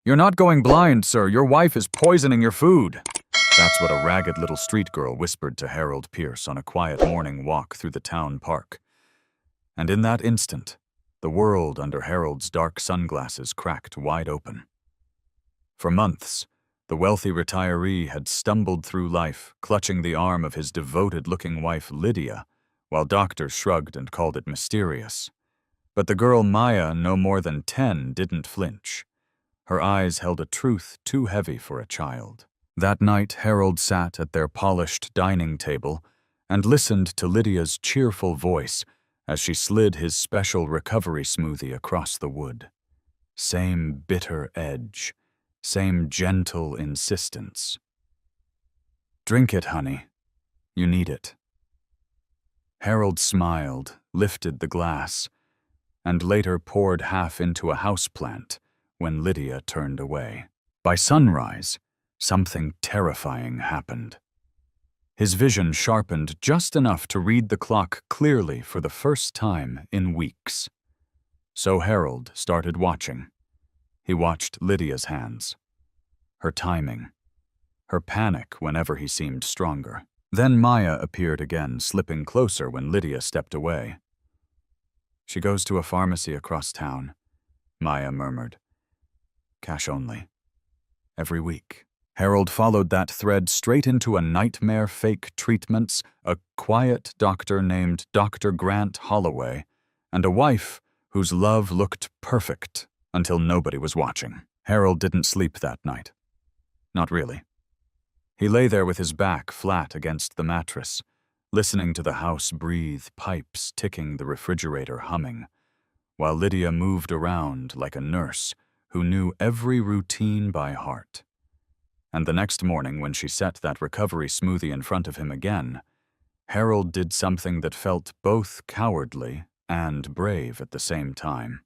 "You're not going blind, sir. Your wife is poisoning your food." That's what a ragged little street girl whispered to Harold Pierce on a quiet morning walk through the town park. And in that instant, the world under Harold's dark sunglasses cracked wide open. For months, the wealthy retiree had stumbled through life, clutching the arm of his devoted-looking wife Lydia, while doctors shrugged and called it mysterious. But the girl Maya, no more than 10, didn't flinch. Her eyes held a truth too heavy for a child. That night, Harold sat at their polished dining table and listened to Lydia's cheerful voice as she slid his special recovery smoothie across the wood. Same bitter edge, same gentle insistence. "Drink it, honey. You need it." Harold smiled, lifted the glass, and later poured half into a houseplant when Lydia turned away. By sunrise, something terrifying happened. His vision sharpened just enough to read the clock clearly for the first time in weeks. So Harold started watching. He watched Lydia's hands, her timing, her panic whenever he seemed stronger. Then Maya appeared again, slipping closer when Lydia stepped away. "She goes to a pharmacy across town," Maya murmured. "Cash only. Every week." Harold followed that thread straight into a nightmare fake treatments, a quiet doctor named Dr. Grant Holloway, and a wife whose love looked perfect until nobody was watching. Harold didn't sleep that night. Not really. He lay there with his back flat against the mattress, listening to the house breathe, pipes ticking, the refrigerator humming, while Lydia moved around like a nurse who knew every routine by heart. And the next morning, when she set that recovery smoothie in front of him again, Harold did something that felt both cowardly and brave at the same time.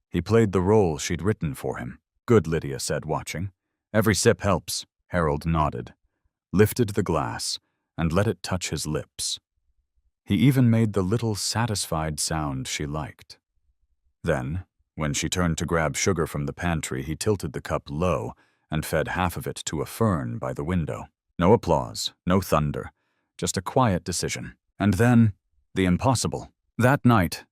He played the role she'd written for him. "Good," Lydia said, watching. "Every sip helps." Harold nodded, lifted the glass, and let it touch his lips. He even made the little satisfied sound she liked. Then, when she turned to grab sugar from the pantry, he tilted the cup low and fed half of it to a fern by the window. No applause, no thunder, just a quiet decision. And then, the impossible. That night,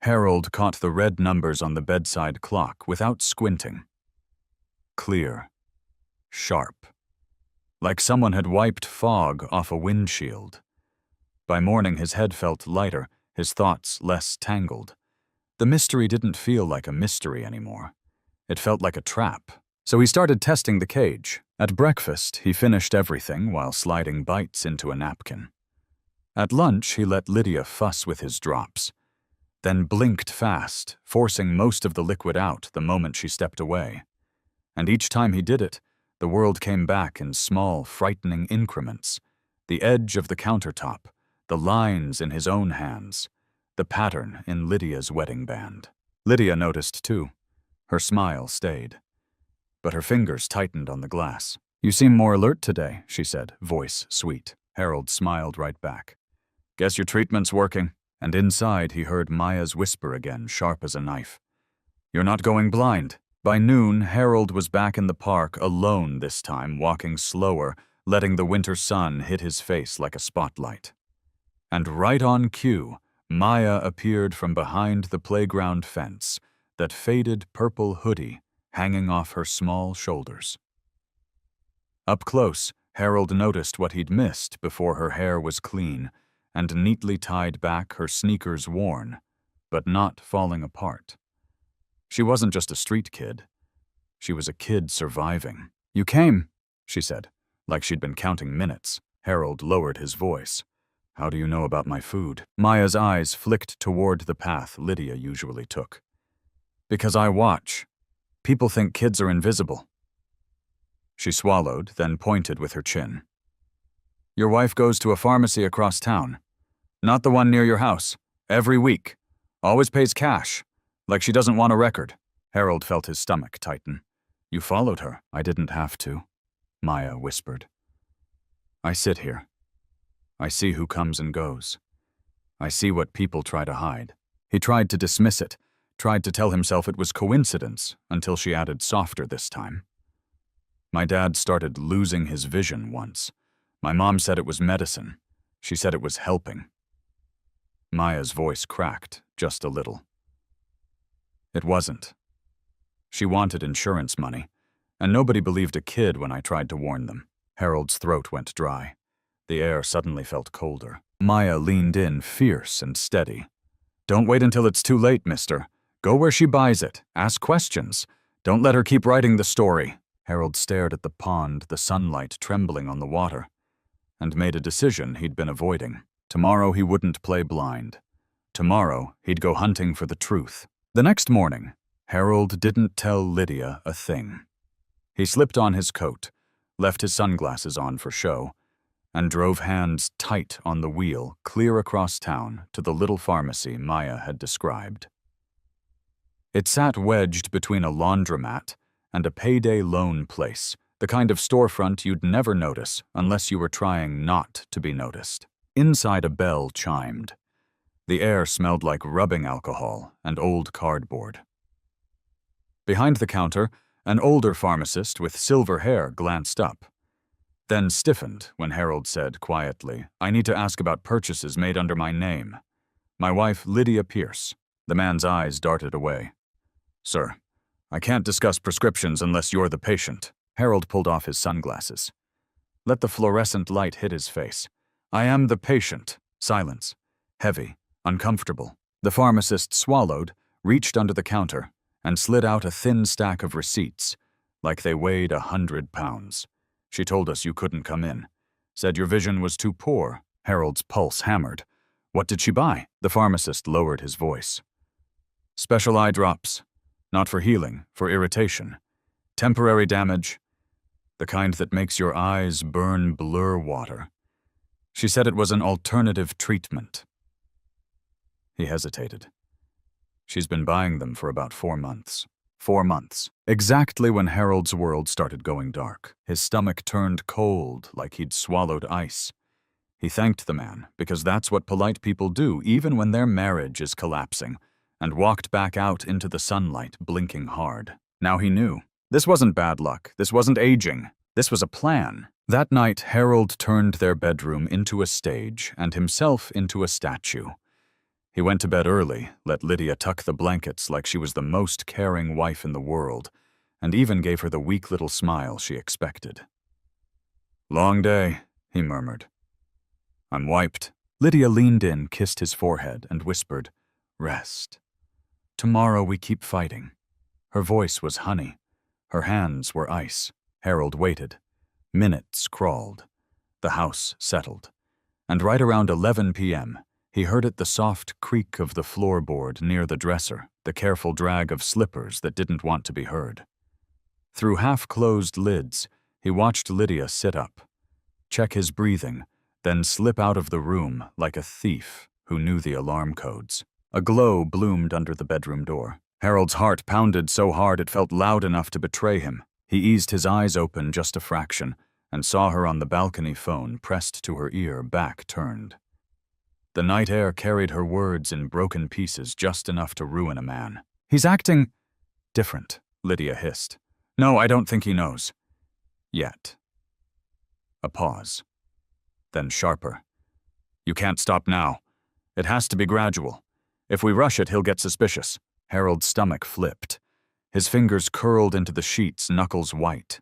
Harold caught the red numbers on the bedside clock without squinting. Clear. Sharp. Like someone had wiped fog off a windshield. By morning, his head felt lighter, his thoughts less tangled. The mystery didn't feel like a mystery anymore. It felt like a trap. So he started testing the cage. At breakfast, he finished everything while sliding bites into a napkin. At lunch, he let Lydia fuss with his drops, then blinked fast, forcing most of the liquid out the moment she stepped away. And each time he did it, the world came back in small, frightening increments. The edge of the countertop, the lines in his own hands, the pattern in Lydia's wedding band. Lydia noticed too. Her smile stayed, but her fingers tightened on the glass. "You seem more alert today," she said, voice sweet. Harold smiled right back. "Guess your treatment's working." And inside he heard Maya's whisper again, sharp as a knife. "You're not going blind." By noon, Harold was back in the park, alone this time, walking slower, letting the winter sun hit his face like a spotlight. And right on cue, Maya appeared from behind the playground fence, that faded purple hoodie hanging off her small shoulders. Up close, Harold noticed what he'd missed before her hair was clean and neatly tied back, her sneakers worn, but not falling apart. She wasn't just a street kid. She was a kid surviving. "You came," she said, like she'd been counting minutes. Harold lowered his voice. "How do you know about my food?" Maya's eyes flicked toward the path Lydia usually took. "Because I watch. People think kids are invisible." She swallowed, then pointed with her chin. "Your wife goes to a pharmacy across town. Not the one near your house. Every week. Always pays cash. Like she doesn't want a record." Harold felt his stomach tighten. "You followed her." "I didn't have to," Maya whispered. "I sit here. I see who comes and goes. I see what people try to hide." He tried to dismiss it, tried to tell himself it was coincidence until she added softer this time. My dad started losing his vision once. My mom said it was medicine. She said it was helping. Maya's voice cracked just a little. It wasn't. She wanted insurance money, and nobody believed a kid when I tried to warn them. Harold's throat went dry. The air suddenly felt colder. Maya leaned in, fierce and steady. Don't wait until it's too late, mister. Go where she buys it. Ask questions. Don't let her keep writing the story. Harold stared at the pond, the sunlight trembling on the water, and made a decision he'd been avoiding. Tomorrow he wouldn't play blind. Tomorrow he'd go hunting for the truth. The next morning, Harold didn't tell Lydia a thing. He slipped on his coat, left his sunglasses on for show, and drove hands tight on the wheel clear across town to the little pharmacy Maya had described. It sat wedged between a laundromat and a payday loan place, the kind of storefront you'd never notice unless you were trying not to be noticed. Inside, a bell chimed. The air smelled like rubbing alcohol and old cardboard. Behind the counter, an older pharmacist with silver hair glanced up, then stiffened when Harold said quietly, I need to ask about purchases made under my name. My wife, Lydia Pierce. The man's eyes darted away. Sir, I can't discuss prescriptions unless you're the patient. Harold pulled off his sunglasses. Let the fluorescent light hit his face. I am the patient. Silence. Heavy. Uncomfortable. The pharmacist swallowed, reached under the counter, and slid out a thin stack of receipts, like they weighed 100 pounds. She told us you couldn't come in. Said your vision was too poor. Harold's pulse hammered. What did she buy? The pharmacist lowered his voice. Special eye drops. Not for healing, for irritation. Temporary damage. The kind that makes your eyes burn blur water. She said it was an alternative treatment. He hesitated. She's been buying them for about 4 months. 4 months. Exactly when Harold's world started going dark. His stomach turned cold, like he'd swallowed ice. He thanked the man, because that's what polite people do, even when their marriage is collapsing, and walked back out into the sunlight, blinking hard. Now he knew. This wasn't bad luck. This wasn't aging. This was a plan. That night, Harold turned their bedroom into a stage and himself into a statue. He went to bed early, let Lydia tuck the blankets like she was the most caring wife in the world, and even gave her the weak little smile she expected. Long day, he murmured. I'm wiped. Lydia leaned in, kissed his forehead, and whispered, Rest. Tomorrow we keep fighting. Her voice was honey. Her hands were ice. Harold waited. Minutes crawled. The house settled. And right around 11 p.m., he heard the soft creak of the floorboard near the dresser, the careful drag of slippers that didn't want to be heard. Through half-closed lids, he watched Lydia sit up, check his breathing, then slip out of the room like a thief who knew the alarm codes. A glow bloomed under the bedroom door. Harold's heart pounded so hard it felt loud enough to betray him. He eased his eyes open just a fraction and saw her on the balcony phone pressed to her ear, back turned. The night air carried her words in broken pieces, just enough to ruin a man. He's acting different, Lydia hissed. No, I don't think he knows. Yet. A pause. Then sharper. You can't stop now. It has to be gradual. If we rush it, he'll get suspicious. Harold's stomach flipped. His fingers curled into the sheets, knuckles white.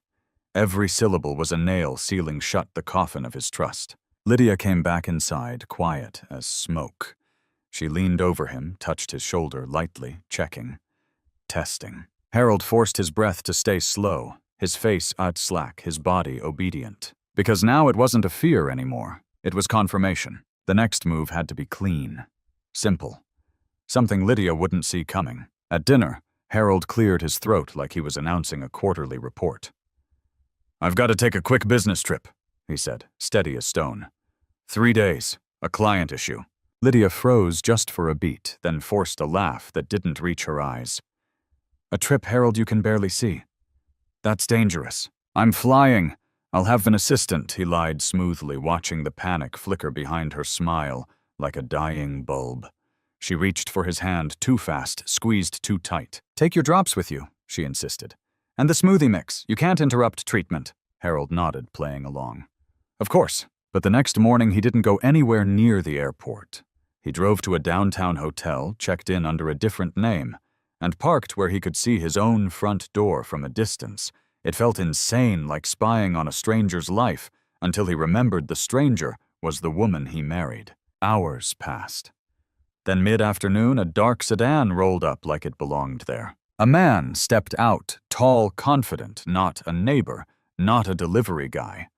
Every syllable was a nail sealing shut the coffin of his trust. Lydia came back inside, quiet as smoke. She leaned over him, touched his shoulder lightly, checking. Testing. Harold forced his breath to stay slow, his face slack, his body obedient. Because now it wasn't a fear anymore. It was confirmation. The next move had to be clean. Simple. Something Lydia wouldn't see coming. At dinner, Harold cleared his throat like he was announcing a quarterly report. I've got to take a quick business trip, he said, steady as stone. 3 days. A client issue. Lydia froze just for a beat, then forced a laugh that didn't reach her eyes. A trip, Harold, you can barely see. That's dangerous. I'm flying. I'll have an assistant, he lied smoothly, watching the panic flicker behind her smile like a dying bulb. She reached for his hand too fast, squeezed too tight. "Take your drops with you," she insisted. "And the smoothie mix. You can't interrupt treatment." Harold nodded, playing along. Of course, but the next morning he didn't go anywhere near the airport. He drove to a downtown hotel, checked in under a different name, and parked where he could see his own front door from a distance. It felt insane, like spying on a stranger's life, until he remembered the stranger was the woman he married. Hours passed. Then mid-afternoon, a dark sedan rolled up like it belonged there. A man stepped out, tall, confident, not a neighbor, not a delivery guy.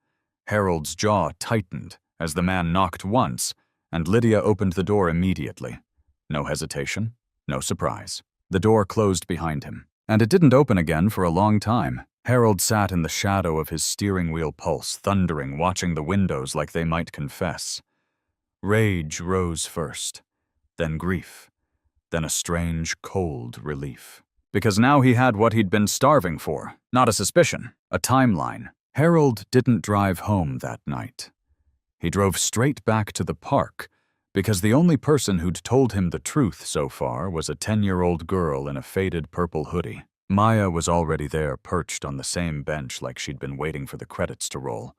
Harold's jaw tightened as the man knocked once, and Lydia opened the door immediately. No hesitation, no surprise. The door closed behind him, and it didn't open again for a long time. Harold sat in the shadow of his steering wheel pulse, thundering, watching the windows like they might confess. Rage rose first, then grief, then a strange, cold relief. Because now he had what he'd been starving for, not a suspicion, a timeline. Harold didn't drive home that night. He drove straight back to the park, because the only person who'd told him the truth so far was a 10-year-old girl in a faded purple hoodie. Maya was already there, perched on the same bench like she'd been waiting for the credits to roll.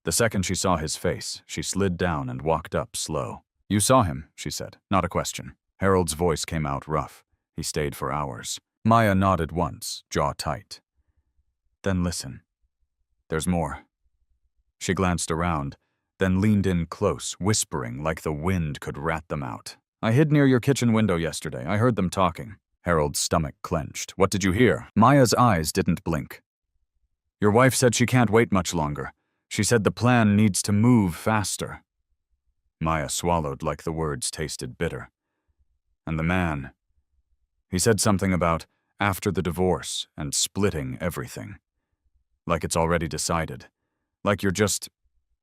The second she saw his face, she slid down and walked up slow. "You saw him," she said, "not a question." Harold's voice came out rough. He stayed for hours. Maya nodded once, jaw tight. "Then listen. There's more." She glanced around, then leaned in close, whispering like the wind could rat them out. "I hid near your kitchen window yesterday. I heard them talking." Harold's stomach clenched. "What did you hear?" Maya's eyes didn't blink. "Your wife said she can't wait much longer. She said the plan needs to move faster." Maya swallowed like the words tasted bitter. "And the man, he said something about after the divorce and splitting everything. Like it's already decided. Like you're just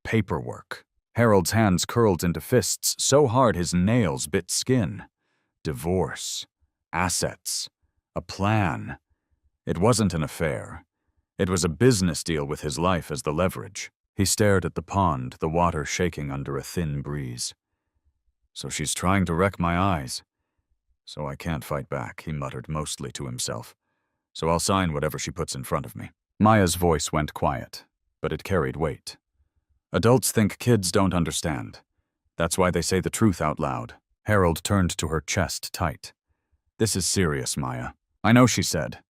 paperwork." Harold's hands curled into fists so hard his nails bit skin. Divorce. Assets. A plan. It wasn't an affair. It was a business deal with his life as the leverage. He stared at the pond, the water shaking under a thin breeze. "So she's trying to wreck my eyes. So I can't fight back," he muttered mostly to himself. "So I'll sign whatever she puts in front of me." Maya's voice went quiet, but it carried weight. "Adults think kids don't understand. That's why they say the truth out loud." Harold turned to her chest tight. "This is serious, Maya." "I know," she said.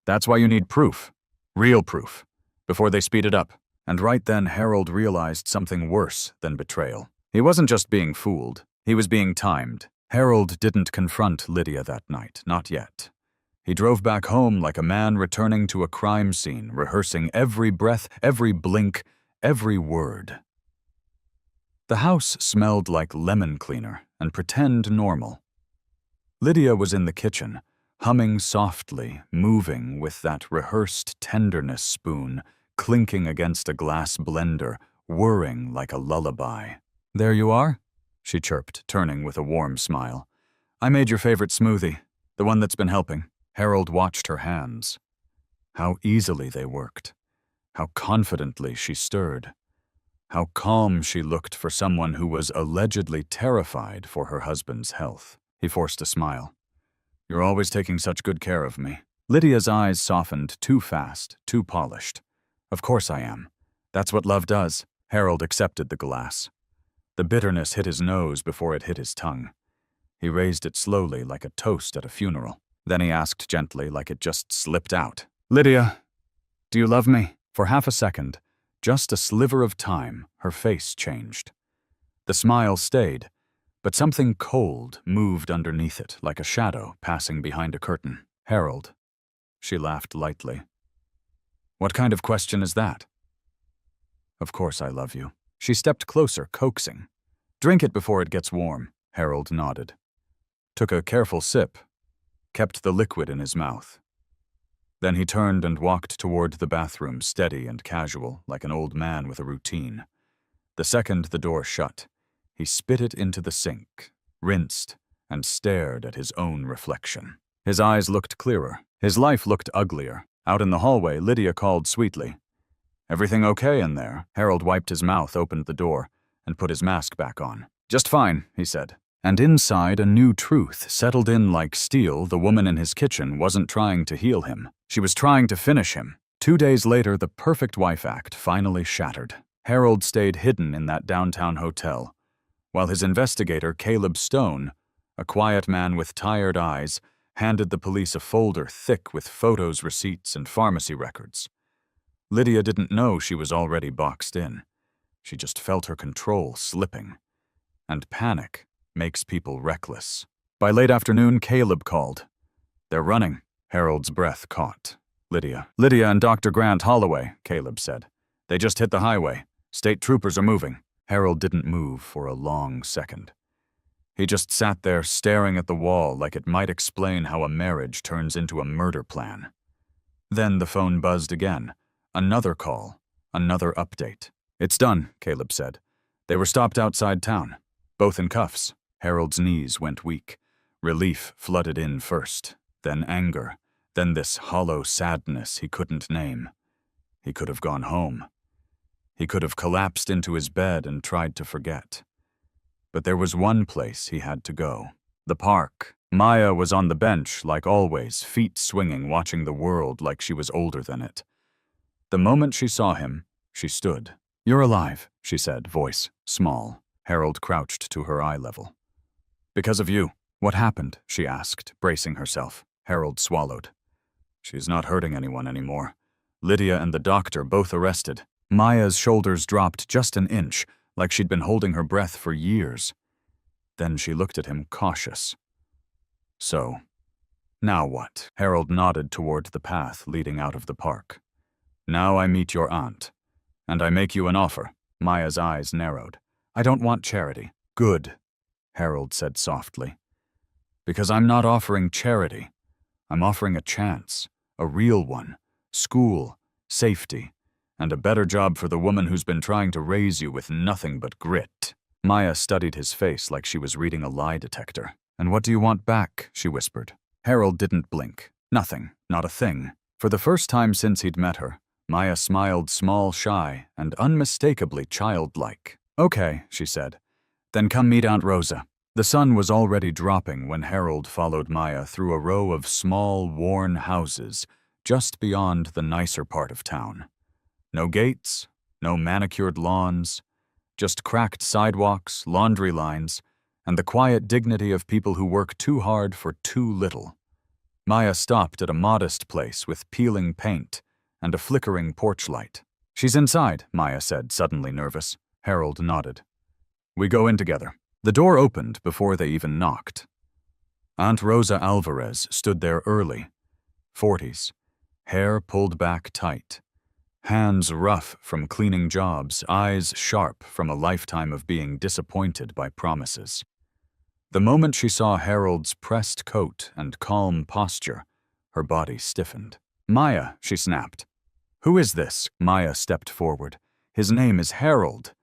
"That's why you need proof. Real proof. Before they speed it up." And right then Harold realized something worse than betrayal. He wasn't just being fooled. He was being timed. Harold didn't confront Lydia that night, not yet. He drove back home like a man returning to a crime scene, rehearsing every breath, every blink, every word. The house smelled like lemon cleaner and pretend normal. Lydia was in the kitchen, humming softly, moving with that rehearsed tenderness spoon, clinking against a glass blender, whirring like a lullaby. "There you are," she chirped, turning with a warm smile. "I made your favorite smoothie, the one that's been helping." Harold watched her hands. How easily they worked. How confidently she stirred. How calm she looked for someone who was allegedly terrified for her husband's health. He forced a smile. "You're always taking such good care of me." Lydia's eyes softened too fast, too polished. "Of course I am. That's what love does." Harold accepted the glass. The bitterness hit his nose before it hit his tongue. He raised it slowly like a toast at a funeral. Then he asked gently, like it just slipped out, "Lydia, do you love me?" For half a second, just a sliver of time, her face changed. The smile stayed, but something cold moved underneath it, like a shadow passing behind a curtain. "Harold," she laughed lightly. "What kind of question is that?" "Of course I love you." She stepped closer, coaxing. "Drink it before it gets warm." Harold nodded. Took a careful sip, kept the liquid in his mouth. Then he turned and walked toward the bathroom, steady and casual, like an old man with a routine. The second the door shut, he spit it into the sink, rinsed, and stared at his own reflection. His eyes looked clearer. His life looked uglier. Out in the hallway, Lydia called sweetly. "Everything okay in there?" Harold wiped his mouth, opened the door, and put his mask back on. "Just fine," he said. And inside, a new truth settled in like steel. The woman in his kitchen wasn't trying to heal him. She was trying to finish him. 2 days later, the perfect wife act finally shattered. Harold stayed hidden in that downtown hotel, while his investigator, Caleb Stone, a quiet man with tired eyes, handed the police a folder thick with photos, receipts, and pharmacy records. Lydia didn't know she was already boxed in. She just felt her control slipping. And panic makes people reckless. By late afternoon, Caleb called. "They're running." Harold's breath caught. Lydia and Dr. Grant Holloway," Caleb said. "They just hit the highway. State troopers are moving." Harold didn't move for a long second. He just sat there staring at the wall like it might explain how a marriage turns into a murder plan. Then the phone buzzed again. Another call. Another update. "It's done," Caleb said. "They were stopped outside town. Both in cuffs." Harold's knees went weak. Relief flooded in first, then anger, then this hollow sadness he couldn't name. He could have gone home. He could have collapsed into his bed and tried to forget. But there was one place he had to go. The park. Maya was on the bench, like always, feet swinging, watching the world like she was older than it. The moment she saw him, she stood. "You're alive," she said, voice small. Harold crouched to her eye level. "Because of you." "What happened?" she asked, bracing herself. Harold swallowed. "She's not hurting anyone anymore. Lydia and the doctor both arrested." Maya's shoulders dropped just an inch, like she'd been holding her breath for years. Then she looked at him, cautious. "So, now what?" Harold nodded toward the path leading out of the park. "Now I meet your aunt. And I make you an offer." Maya's eyes narrowed. "I don't want charity." "Good," Harold said softly. "Because I'm not offering charity. I'm offering a chance, a real one. School, safety, and a better job for the woman who's been trying to raise you with nothing but grit." Maya studied his face like she was reading a lie detector. "And what do you want back?" she whispered. Harold didn't blink. Nothing, not a thing. For the first time since he'd met her, Maya smiled small, shy, and unmistakably childlike. "Okay," she said. "Then come meet Aunt Rosa." The sun was already dropping when Harold followed Maya through a row of small, worn houses just beyond the nicer part of town. No gates, no manicured lawns, just cracked sidewalks, laundry lines, and the quiet dignity of people who work too hard for too little. Maya stopped at a modest place with peeling paint and a flickering porch light. "She's inside," Maya said, suddenly nervous. Harold nodded. "We go in together." The door opened before they even knocked. Aunt Rosa Alvarez stood there early, 40s, hair pulled back tight, hands rough from cleaning jobs, eyes sharp from a lifetime of being disappointed by promises. The moment she saw Harold's pressed coat and calm posture, her body stiffened. "Maya," she snapped. "Who is this?" Maya stepped forward. "His name is Harold.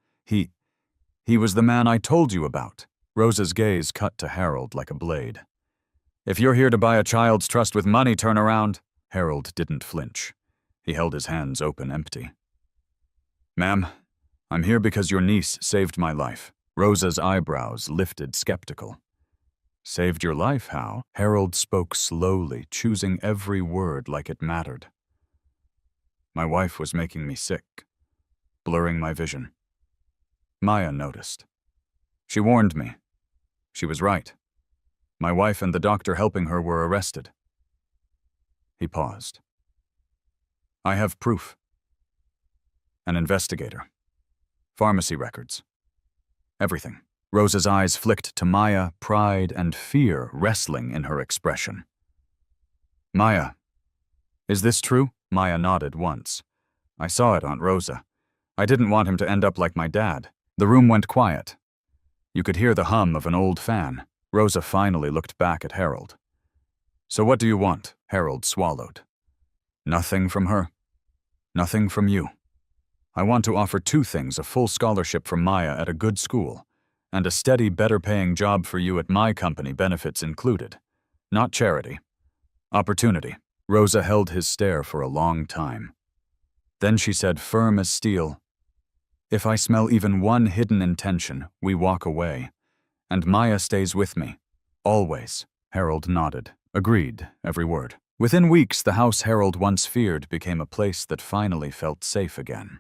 He was the man I told you about." Rosa's gaze cut to Harold like a blade. "If you're here to buy a child's trust with money, turn around." Harold didn't flinch. He held his hands open, empty. "Ma'am, I'm here because your niece saved my life." Rosa's eyebrows lifted, skeptical. "Saved your life, how?" Harold spoke slowly, choosing every word like it mattered. "My wife was making me sick, blurring my vision." Maya noticed. "She warned me. She was right. My wife and the doctor helping her were arrested." He paused. "I have proof. An investigator. Pharmacy records. Everything." Rosa's eyes flicked to Maya, pride and fear wrestling in her expression. "Maya, is this true?" Maya nodded once. "I saw it, Aunt Rosa. I didn't want him to end up like my dad." The room went quiet. You could hear the hum of an old fan. Rosa finally looked back at Harold. "So what do you want?" Harold swallowed. "Nothing from her. Nothing from you. I want to offer 2 things: a full scholarship for Maya at a good school, and a steady, better-paying job for you at my company, benefits included. Not charity. Opportunity." Rosa held his stare for a long time. Then she said, firm as steel, "If I smell even one hidden intention, we walk away. And Maya stays with me. Always. Harold nodded. Agreed, every word. Within weeks, the house Harold once feared became a place that finally felt safe again.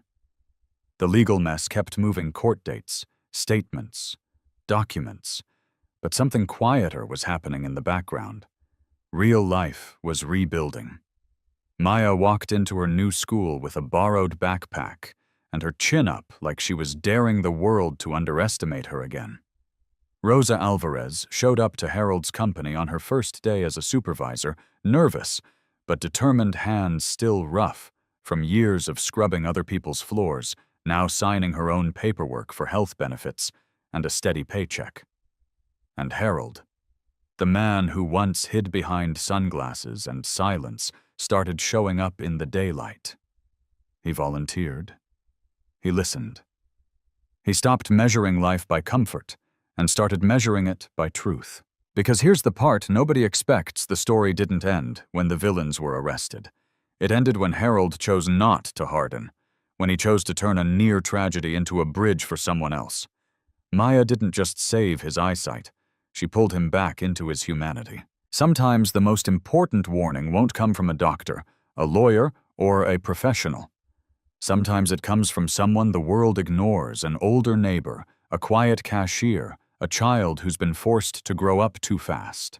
The legal mess kept moving: court dates, statements, documents. But something quieter was happening in the background. Real life was rebuilding. Maya walked into her new school with a borrowed backpack and her chin up like she was daring the world to underestimate her again. Rosa Alvarez showed up to Harold's company on her first day as a supervisor, nervous, but determined, hands still rough from years of scrubbing other people's floors, now signing her own paperwork for health benefits and a steady paycheck. And Harold, the man who once hid behind sunglasses and silence, started showing up in the daylight. He volunteered. He listened. He stopped measuring life by comfort and started measuring it by truth. Because here's the part nobody expects: the story didn't end when the villains were arrested. It ended when Harold chose not to harden, when he chose to turn a near tragedy into a bridge for someone else. Maya didn't just save his eyesight, she pulled him back into his humanity. Sometimes the most important warning won't come from a doctor, a lawyer, or a professional. Sometimes it comes from someone the world ignores: an older neighbor, a quiet cashier, a child who's been forced to grow up too fast.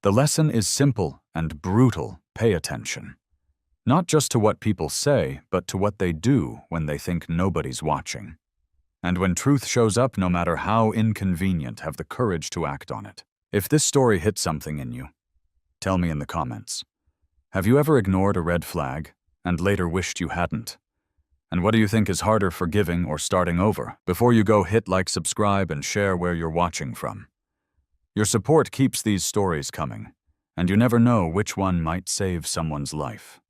The lesson is simple and brutal: pay attention. Not just to what people say, but to what they do when they think nobody's watching. And when truth shows up, no matter how inconvenient, have the courage to act on it. If this story hit something in you, tell me in the comments. Have you ever ignored a red flag and later wished you hadn't? And what do you think is harder, forgiving or starting over? Before you go, hit like, subscribe, and share where you're watching from. Your support keeps these stories coming, and you never know which one might save someone's life.